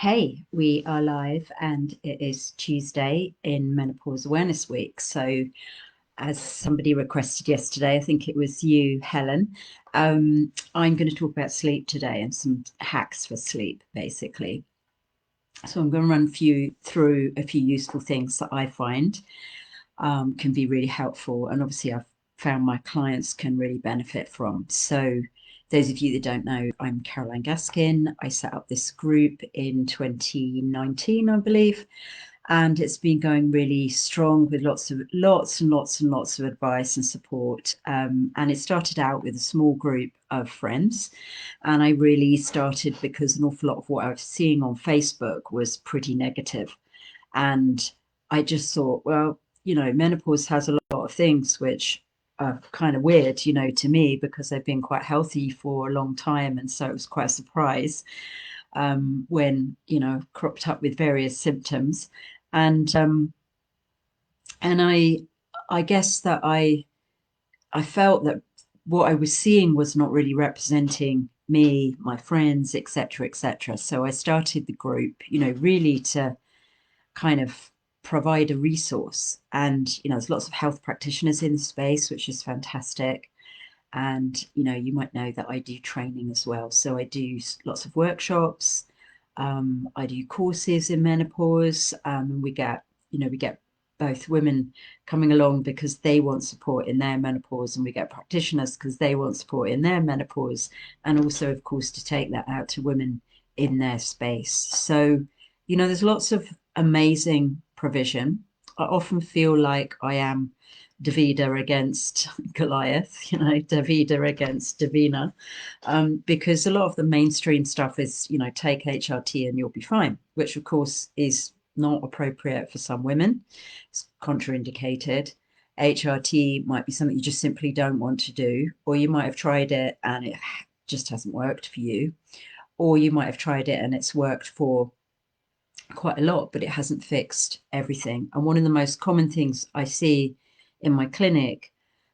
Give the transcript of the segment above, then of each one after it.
Hey, we are live and it is Tuesday in Menopause Awareness Week. So, as somebody requested yesterday, I think it was you, Helen, I'm going to talk about sleep today and some hacks for sleep, basically. So, I'm going to run through a few useful things that I find can be really helpful. And obviously, I've found my clients can really benefit from. So, those of you that don't know, I'm Caroline Gaskin. I set up this group in 2019, I believe, and it's been going really strong with lots and lots of advice and support. And it started out with a small group of friends, and I really started because an awful lot of what I was seeing on Facebook was pretty negative, and I just thought, well, menopause has a lot of things which are kind of weird, to me because I've been quite healthy for a long time. And so it was quite a surprise when, cropped up with various symptoms. And and I guess that I felt that what I was seeing was not really representing me, my friends, etc., etc. So I started the group, really to kind of provide a resource. And, there's lots of health practitioners in the space, which is fantastic. And, you might know that I do training as well. So I do lots of workshops. I do courses in menopause. And we get both women coming along because they want support in their menopause, and we get practitioners because they want support in their menopause, and also, of course, to take that out to women in their space. So, there's lots of amazing provision. I often feel like I am Davida against Goliath, Davida against Davina, because a lot of the mainstream stuff is, take HRT and you'll be fine, which of course is not appropriate for some women. It's contraindicated. HRT might be something you just simply don't want to do, or you might have tried it and it just hasn't worked for you, or you might have tried it and it's worked for quite a lot, but it hasn't fixed everything. And one of the most common things I see in my clinic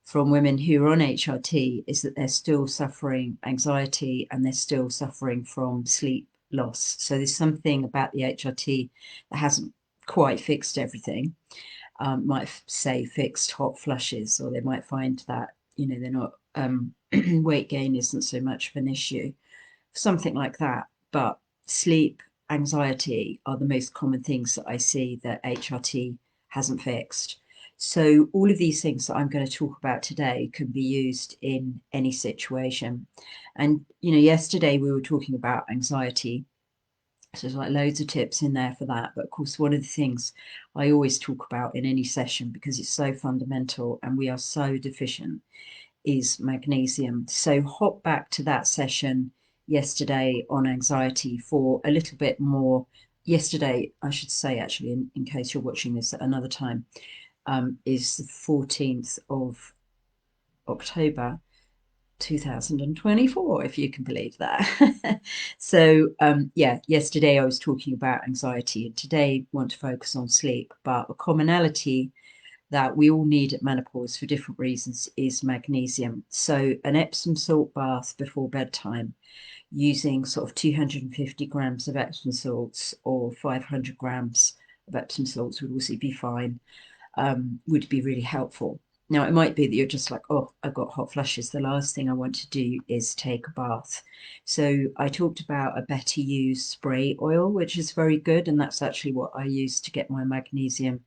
from women who are on HRT is that they're still suffering anxiety and they're still suffering from sleep loss. So there's something about the HRT that hasn't quite fixed everything. Might say fixed hot flushes, or they might find that, they're not, weight gain isn't so much of an issue, something like that. But sleep, anxiety are the most common things that I see that HRT hasn't fixed. So all of these things that I'm going to talk about today can be used in any situation. And yesterday we were talking about anxiety. So there's like loads of tips in there for that. But of course, one of the things I always talk about in any session, because it's so fundamental and we are so deficient, is magnesium. So hop back to that session yesterday on anxiety for a little bit more. Yesterday, I should say, actually, in case you're watching this at another time, is the 14th of October 2024, if you can believe that. So, yeah, yesterday I was talking about anxiety, and today I want to focus on sleep. But a commonality that we all need at menopause for different reasons is magnesium. So an Epsom salt bath before bedtime using sort of 250 grams of Epsom salts or 500 grams of Epsom salts would also be fine, would be really helpful. Now, it might be that you're just like, oh, I've got hot flushes. The last thing I want to do is take a bath. So I talked about a better use spray oil, which is very good. And that's actually what I used to get my magnesium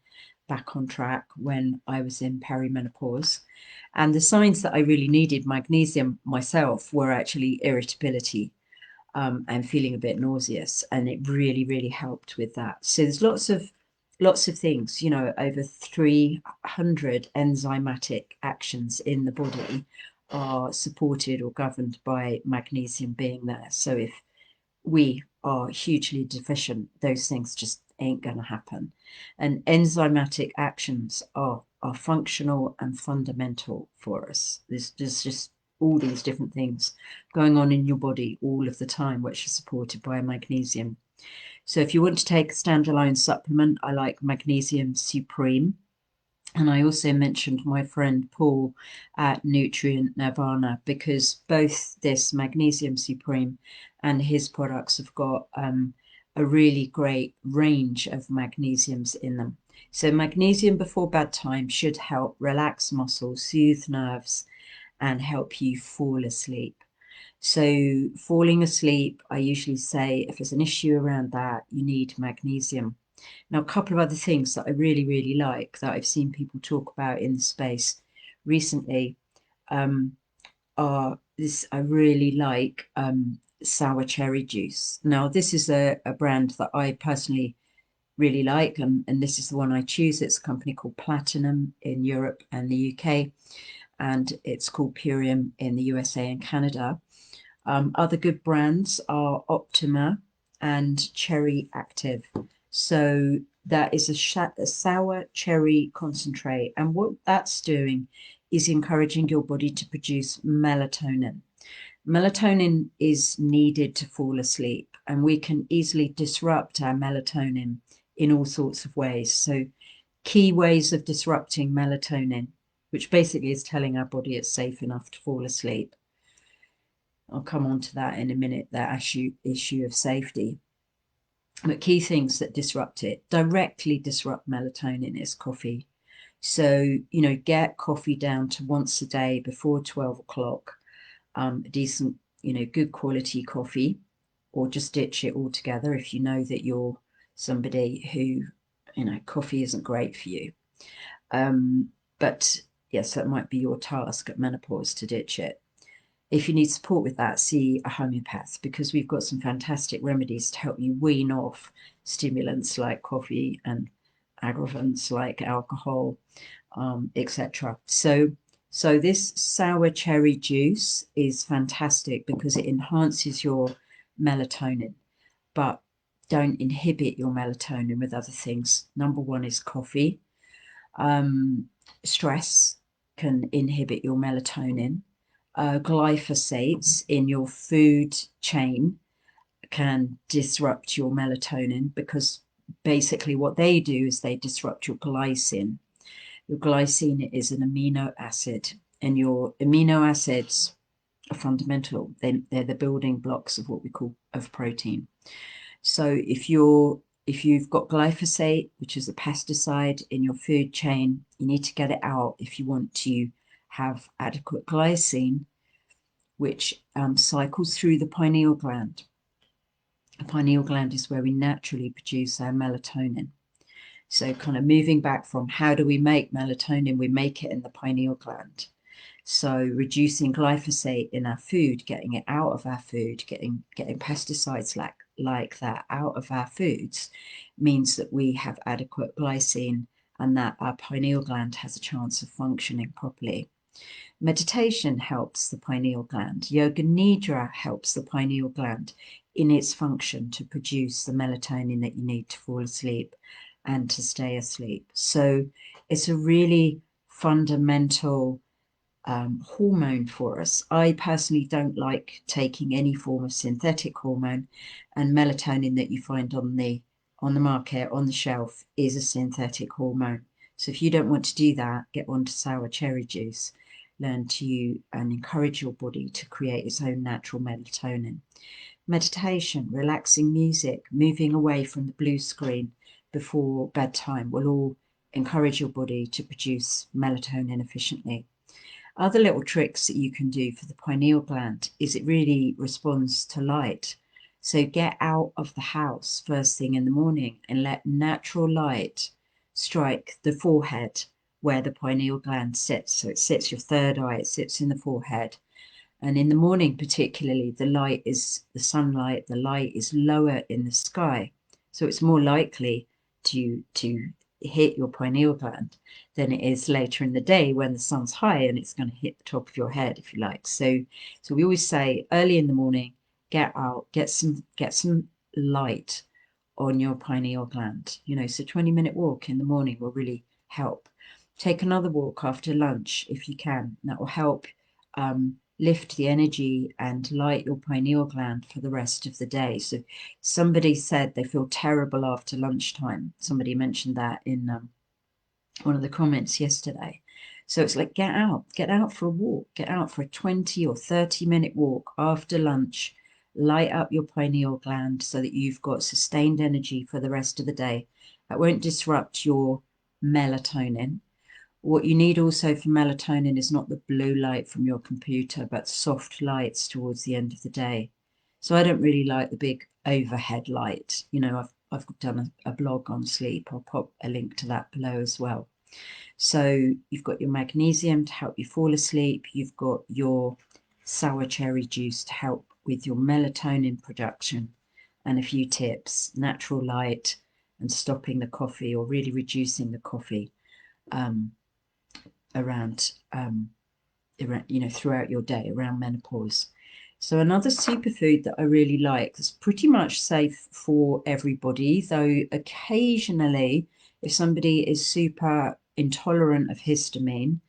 back on track when I was in perimenopause. And the signs that I really needed magnesium myself were actually irritability, and feeling a bit nauseous. And it really, really helped with that. So there's lots of things, over 300 enzymatic actions in the body are supported or governed by magnesium being there. So if we are hugely deficient, those things just ain't going to happen. And enzymatic actions are functional and fundamental for us. There's just all these different things going on in your body all of the time, which are supported by magnesium. So if you want to take a standalone supplement, I like Magnesium Supreme. And I also mentioned my friend Paul at Nutrient Nirvana, because both this Magnesium Supreme and his products have got a really great range of magnesiums in them. So magnesium before bedtime should help relax muscles, soothe nerves, and help you fall asleep. So falling asleep, I usually say if there's an issue around that, you need magnesium. Now, a couple of other things that I really, really like that I've seen people talk about in the space recently um, are this. I really like sour cherry juice. Now, this is a brand that I personally really like, and this is the one I choose. It's a company called Platinum in Europe and the UK, and it's called Purium in the USA and Canada. Other good brands are Optima and Cherry Active. So that is a sour cherry concentrate. And what that's doing is encouraging your body to produce melatonin. Melatonin is needed to fall asleep, and we can easily disrupt our melatonin in all sorts of ways. So, key ways of disrupting melatonin, which basically is telling our body it's safe enough to fall asleep. I'll come on to that in a minute, that issue of safety. But key things that disrupt it, directly disrupt melatonin, is coffee. So, get coffee down to once a day before 12 o'clock, decent, good quality coffee, or just ditch it altogether if you know that you're somebody who, coffee isn't great for you. But yes, that might be your task at menopause to ditch it. If you need support with that, see a homeopath, because we've got some fantastic remedies to help you wean off stimulants like coffee and aggravants like alcohol, etc. So this sour cherry juice is fantastic because it enhances your melatonin, but don't inhibit your melatonin with other things. Number one is coffee. Stress can inhibit your melatonin. Glyphosates in your food chain can disrupt your melatonin, because basically what they do is they disrupt your glycine. Your glycine is an amino acid, and your amino acids are fundamental. They're the building blocks of what we call of protein. So if you've got glyphosate, which is a pesticide in your food chain, you need to get it out if you want to have adequate glycine, which cycles through the pineal gland. The pineal gland is where we naturally produce our melatonin. So kind of moving back from how do we make melatonin, we make it in the pineal gland. So reducing glyphosate in our food, getting it out of our food, getting pesticides like that out of our foods, means that we have adequate glycine and that our pineal gland has a chance of functioning properly. Meditation helps the pineal gland. Yoga Nidra helps the pineal gland in its function to produce the melatonin that you need to fall asleep and to stay asleep. So it's a really fundamental hormone for us. I personally don't like taking any form of synthetic hormone, and melatonin that you find on the market, on the shelf, is a synthetic hormone. So if you don't want to do that, get on to sour cherry juice. Learn to and encourage your body to create its own natural melatonin. Meditation, relaxing music, moving away from the blue screen before bedtime will all encourage your body to produce melatonin efficiently. Other little tricks that you can do for the pineal gland is it really responds to light. So get out of the house first thing in the morning and let natural light strike the forehead where the pineal gland sits. So it sits your third eye, it sits in the forehead. And in the morning, particularly, the sunlight, the light is lower in the sky. So it's more likely to hit your pineal gland than it is later in the day when the sun's high and it's going to hit the top of your head, if you like. So we always say early in the morning, get out, get some light on your pineal gland. So 20-minute walk in the morning will really help. Take another walk after lunch if you can. That will help lift the energy and light your pineal gland for the rest of the day. So somebody said they feel terrible after lunchtime. Somebody mentioned that in one of the comments yesterday. So it's like, get out for a walk, get out for a 20 or 30-minute walk after lunch. light up your pineal gland so that you've got sustained energy for the rest of the day. That won't disrupt your melatonin. What you need also for melatonin is not the blue light from your computer, but soft lights towards the end of the day. So I don't really like the big overhead light. I've done a blog on sleep. I'll pop a link to that below as well. So you've got your magnesium to help you fall asleep. You've got your sour cherry juice to help with your melatonin production, and a few tips: natural light and stopping the coffee or really reducing the coffee around throughout your day around menopause. So another superfood that I really like that's pretty much safe for everybody, though occasionally if somebody is super intolerant of histamine,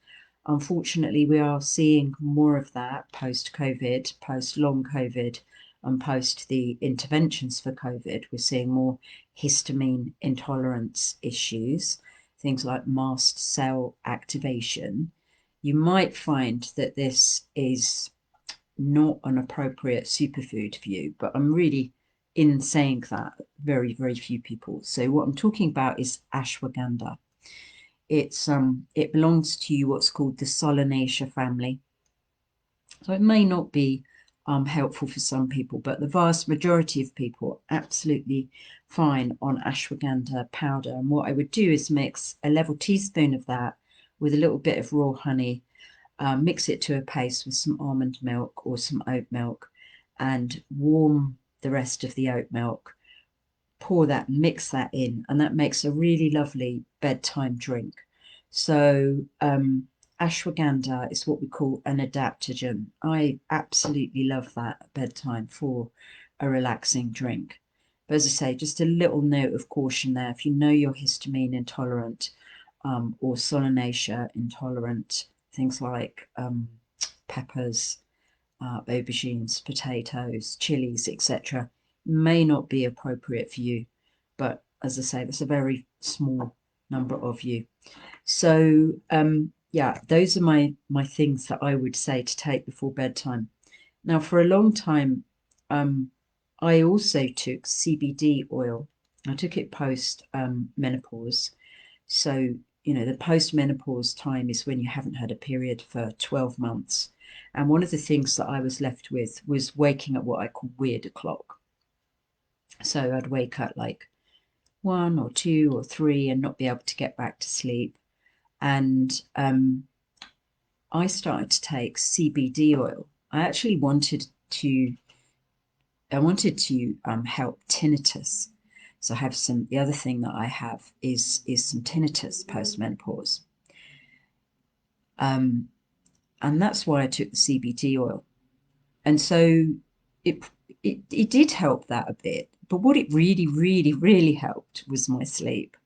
unfortunately we are seeing more of that post-COVID, post-long COVID, and post the interventions for COVID. We're seeing more histamine intolerance issues, things like mast cell activation. You might find that this is not an appropriate superfood for you, but I'm really, in saying that, very, very few people. So what I'm talking about is ashwagandha. It belongs to what's called the Solanaceae family. So it may not be helpful for some people, but the vast majority of people are absolutely fine on ashwagandha powder. And what I would do is mix a level teaspoon of that with a little bit of raw honey, mix it to a paste with some almond milk or some oat milk, and warm the rest of the oat milk. Pour that, mix that in, and that makes a really lovely bedtime drink. So ashwagandha is what we call an adaptogen. I absolutely love that at bedtime for a relaxing drink. But as I say, just a little note of caution there. If you know you're histamine intolerant or Solanaceae intolerant, things like peppers, aubergines, potatoes, chilies, etc., may not be appropriate for you. But as I say, that's a very small number of you. So yeah, those are my things that I would say to take before bedtime. Now, for a long time, I also took CBD oil. I took it post menopause. So, the post-menopause time is when you haven't had a period for 12 months. And one of the things that I was left with was waking at what I call weird o'clock. So I'd wake up like 1 or 2 or 3 and not be able to get back to sleep. And I started to take CBD oil. I actually wanted to help tinnitus. So I have the other thing that I have is some tinnitus post-menopause. And that's why I took the CBD oil. And so it did help that a bit. But what it really, really, really helped was my sleep.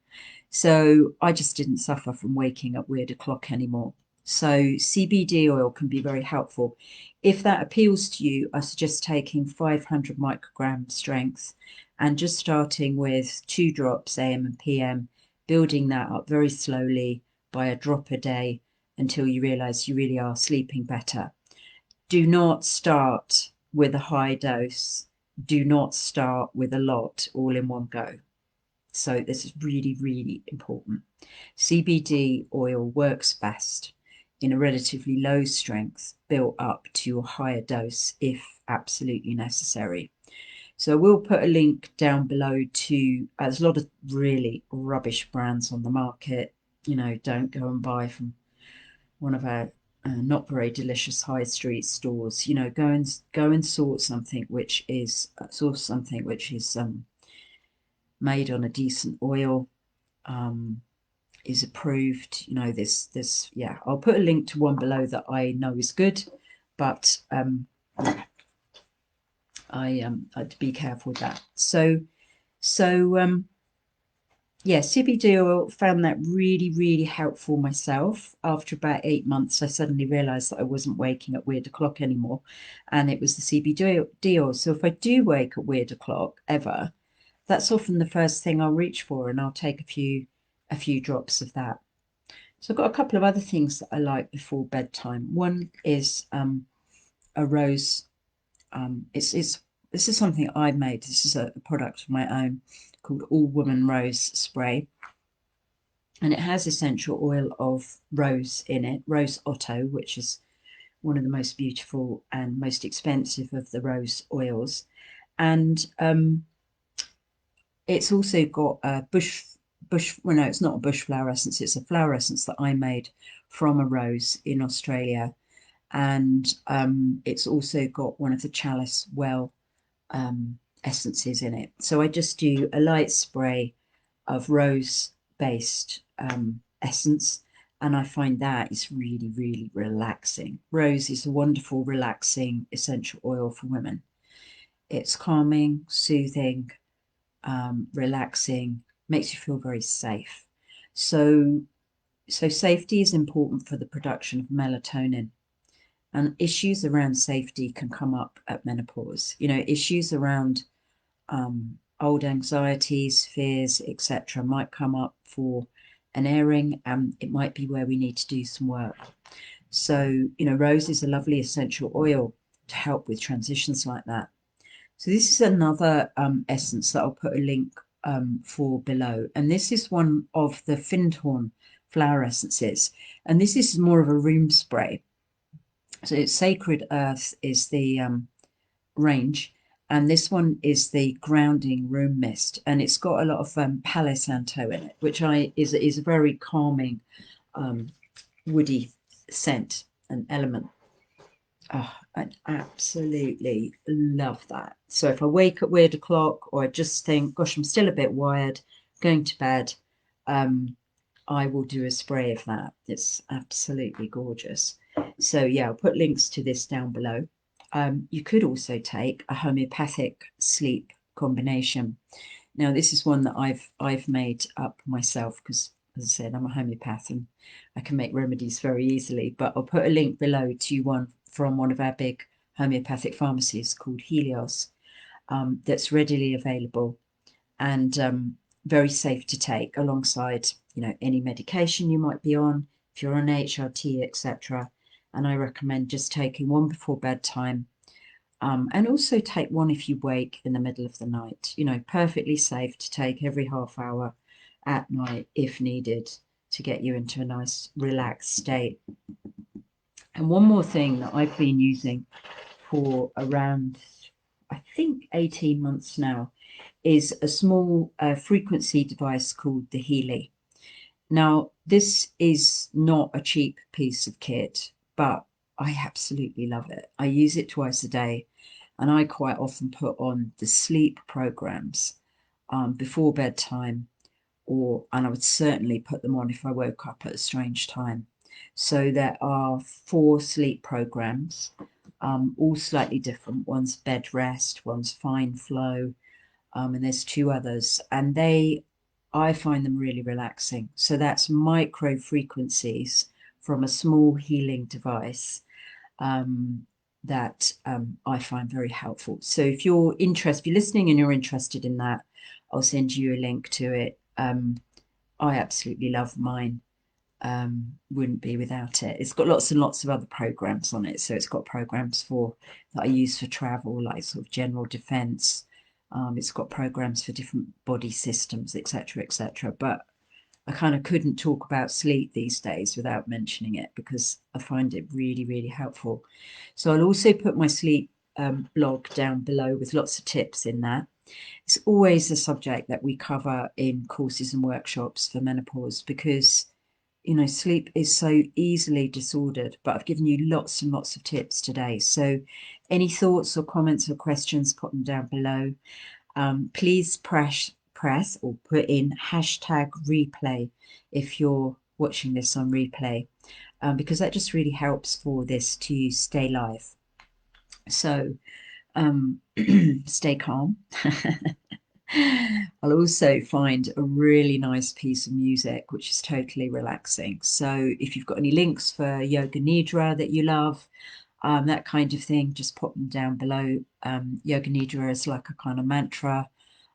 So I just didn't suffer from waking up weird o'clock anymore. So CBD oil can be very helpful. If that appeals to you, I suggest taking 500 microgram strength and just starting with 2 drops AM and PM, building that up very slowly by a drop a day until you realize you really are sleeping better. Do not start with a high dose. Do not start with a lot all in one go. So this is really, really important. CBD oil works best in a relatively low strength, built up to a higher dose if absolutely necessary. So we'll put a link down below to, there's a lot of really rubbish brands on the market. Don't go and buy from one of our not very delicious high street stores. Go and source something which is made on a decent oil, is approved. Yeah, I'll put a link to one below that I know is good, but I'd be careful with that. So yeah, CBD oil, found that really, really helpful myself. After about 8 months, I suddenly realized that I wasn't waking at weird o'clock anymore, and it was the CBD oil. So if I do wake at weird o'clock ever, that's often the first thing I'll reach for, and I'll take a few drops of that. So I've got a couple of other things that I like before bedtime. One is a rose. It's this is something I made. This is a product of my own called All Woman Rose Spray. And it has essential oil of rose in it, Rose Otto, which is one of the most beautiful and most expensive of the rose oils. And it's also got a well, no, it's not a bush flower essence, it's a flower essence that I made from a rose in Australia. And it's also got one of the chalice well essences in it. So I just do a light spray of rose based essence, and I find that is really, really relaxing. Rose is a wonderful, relaxing essential oil for women. It's calming, soothing, relaxing, makes you feel very safe. So, so safety is important for the production of melatonin. And issues around safety can come up at menopause. You know, issues around old anxieties, fears, etc., might come up for an airing, and it might be where we need to do some work. So, you know, rose is a lovely essential oil to help with transitions like that. So this is another essence that I'll put a link for below. And this is one of the Findhorn flower essences. And this is more of a room spray. So it's Sacred Earth is the range. And this one is the grounding room mist. And it's got a lot of Palo Santo in it, which is a very calming woody scent and element. Oh, I absolutely love that. So if I wake at weird o'clock or I just think, gosh, I'm still a bit wired, going to bed, I will do a spray of that. It's absolutely gorgeous. So yeah, I'll put links to this down below. You could also take a homeopathic sleep combination. Now, this is one that I've made up myself because, as I said, I'm a homeopath and I can make remedies very easily. But I'll put a link below to one from one of our big homeopathic pharmacies called Helios, that's readily available and very safe to take alongside, you know, any medication you might be on, if you're on HRT, etc. And I recommend just taking one before bedtime. And also take one if you wake in the middle of the night. You know, perfectly safe to take every half hour at night if needed to get you into a nice relaxed state. And one more thing that I've been using for around, I think, 18 months now is a small frequency device called the Healy. Now, this is not a cheap piece of kit, but I absolutely love it. I use it twice a day, and I quite often put on the sleep programs before bedtime, and I would certainly put them on if I woke up at a strange time. So there are 4 sleep programs, all slightly different. One's bed rest, one's fine flow, and there's 2 others, and I find them really relaxing. So that's micro frequencies from a small healing device that I find very helpful. So if you're listening and you're interested in that, I'll send you a link to it. I absolutely love mine. Wouldn't be without it. It's got lots and lots of other programs on it. So it's got programs that I use for travel, like sort of general defense. It's got programs for different body systems, etc., etc. But I kind of couldn't talk about sleep these days without mentioning it because I find it really, really helpful. So I'll also put my sleep blog down below with lots of tips in that. It's always a subject that we cover in courses and workshops for menopause because, you know, sleep is so easily disordered, but I've given you lots and lots of tips today. So any thoughts or comments or questions, put them down below. Please press or put in #replay if you're watching this on replay, because that just really helps for this to stay live. So stay calm. I'll also find a really nice piece of music which is totally relaxing. So if you've got any links for yoga nidra that you love, that kind of thing, just pop them down below. Yoga nidra is like a kind of mantra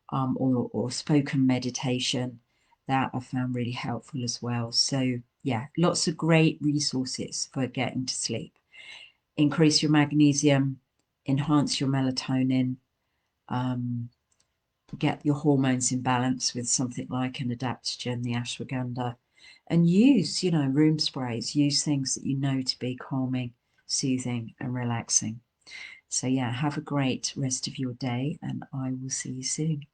or spoken meditation that I found really helpful as well. So yeah, lots of great resources for getting to sleep. Increase your magnesium, enhance your melatonin, get your hormones in balance with something like an adaptogen, the ashwaganda, and use, room sprays, use things that you know to be calming, soothing, and relaxing. So, yeah, have a great rest of your day, and I will see you soon.